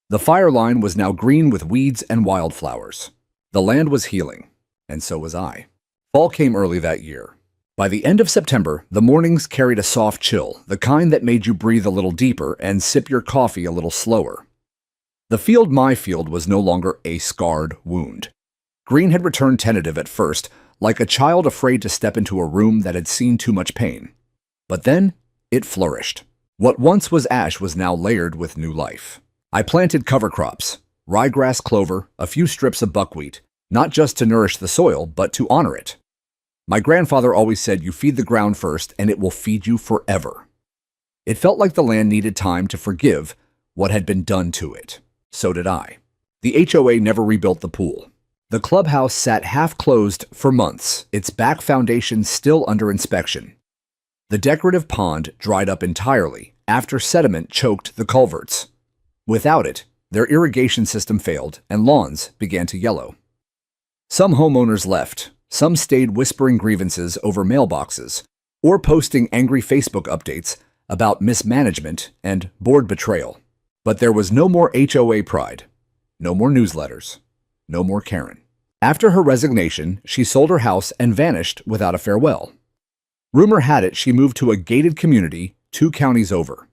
The fire line was now green with weeds and wildflowers. The land was healing, and so was I. Fall came early that year. By the end of September, the mornings carried a soft chill, the kind that made you breathe a little deeper and sip your coffee a little slower. The field, my field, was no longer a scarred wound. Green had returned tentative at first, like a child afraid to step into a room that had seen too much pain. But then, it flourished. What once was ash was now layered with new life. I planted cover crops, ryegrass, clover, a few strips of buckwheat, not just to nourish the soil, but to honor it. My grandfather always said, you feed the ground first and it will feed you forever. It felt like the land needed time to forgive what had been done to it. So did I. The HOA never rebuilt the pool. The clubhouse sat half-closed for months, its back foundation still under inspection. The decorative pond dried up entirely after sediment choked the culverts. Without it, their irrigation system failed and lawns began to yellow. Some homeowners left, some stayed whispering grievances over mailboxes or posting angry Facebook updates about mismanagement and board betrayal. But there was no more HOA pride, no more newsletters, no more Karen. After her resignation, she sold her house and vanished without a farewell. Rumor had it she moved to a gated community 2 counties over,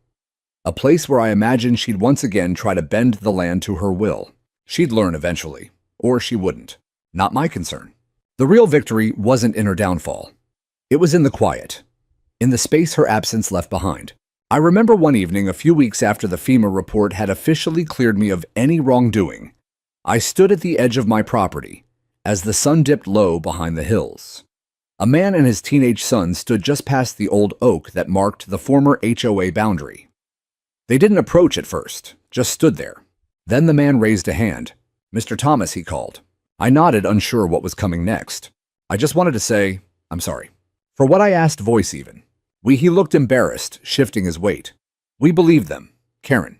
a place where I imagined she'd once again try to bend the land to her will. She'd learn eventually, or she wouldn't. Not my concern. The real victory wasn't in her downfall. It was in the quiet, in the space her absence left behind. I remember one evening a few weeks after the FEMA report had officially cleared me of any wrongdoing. I stood at the edge of my property as the sun dipped low behind the hills. A man and his teenage son stood just past the old oak that marked the former HOA boundary. They didn't approach at first, just stood there. Then the man raised a hand. "Mr. Thomas," he called. I nodded, unsure what was coming next. I just wanted to say, "I'm sorry." For what I asked voice even. He looked embarrassed, shifting his weight. "We believed them, Karen.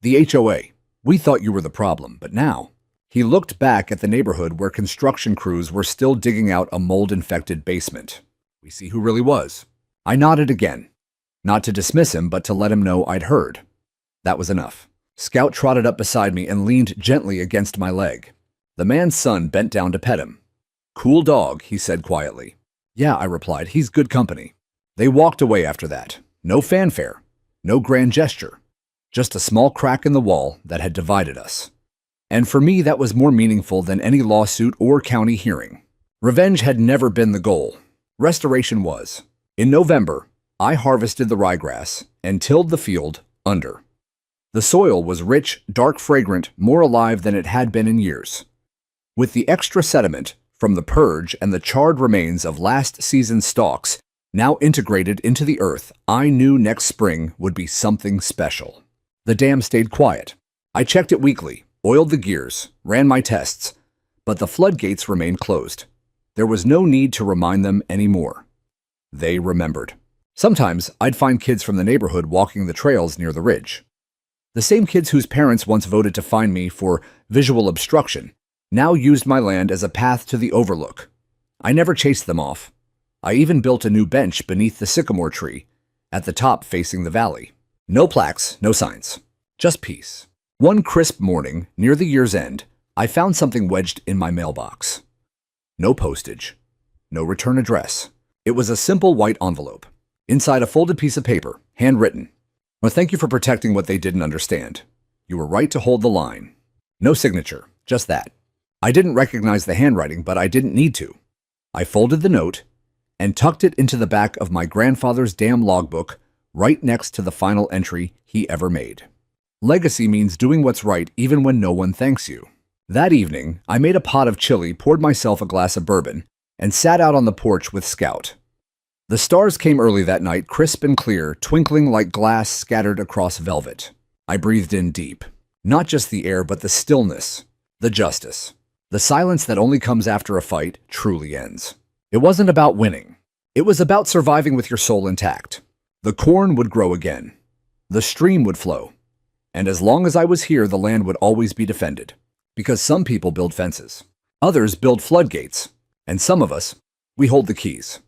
The HOA. We thought you were the problem, but now..." He looked back at the neighborhood where construction crews were still digging out a mold-infected basement. "We see who really was." I nodded again. Not to dismiss him, but to let him know I'd heard. That was enough. Scout trotted up beside me and leaned gently against my leg. The man's son bent down to pet him. "Cool dog," he said quietly. "Yeah," I replied, "he's good company." They walked away after that. No fanfare, no grand gesture, just a small crack in the wall that had divided us. And for me, that was more meaningful than any lawsuit or county hearing. Revenge had never been the goal. Restoration was. In November, I harvested the ryegrass and tilled the field under. The soil was rich, dark, fragrant, more alive than it had been in years. With the extra sediment from the purge and the charred remains of last season's stalks now integrated into the earth, I knew next spring would be something special. The dam stayed quiet. I checked it weekly, oiled the gears, ran my tests, but the floodgates remained closed. There was no need to remind them anymore. They remembered. Sometimes I'd find kids from the neighborhood walking the trails near the ridge. The same kids whose parents once voted to fine me for visual obstruction now used my land as a path to the overlook. I never chased them off. I even built a new bench beneath the sycamore tree, at the top facing the valley. No plaques, no signs, just peace. One crisp morning, near the year's end, I found something wedged in my mailbox. No postage, no return address. It was a simple white envelope. Inside a folded piece of paper, handwritten. "Well, thank you for protecting what they didn't understand. You were right to hold the line." No signature, just that. I didn't recognize the handwriting, but I didn't need to. I folded the note and tucked it into the back of my grandfather's dam logbook, right next to the final entry he ever made. Legacy means doing what's right even when no one thanks you. That evening, I made a pot of chili, poured myself a glass of bourbon, and sat out on the porch with Scout. The stars came early that night, crisp and clear, twinkling like glass scattered across velvet. I breathed in deep. Not just the air, but the stillness, the justice. The silence that only comes after a fight truly ends. It wasn't about winning. It was about surviving with your soul intact. The corn would grow again. The stream would flow. And as long as I was here, the land would always be defended. Because some people build fences. Others build floodgates. And some of us, we hold the keys.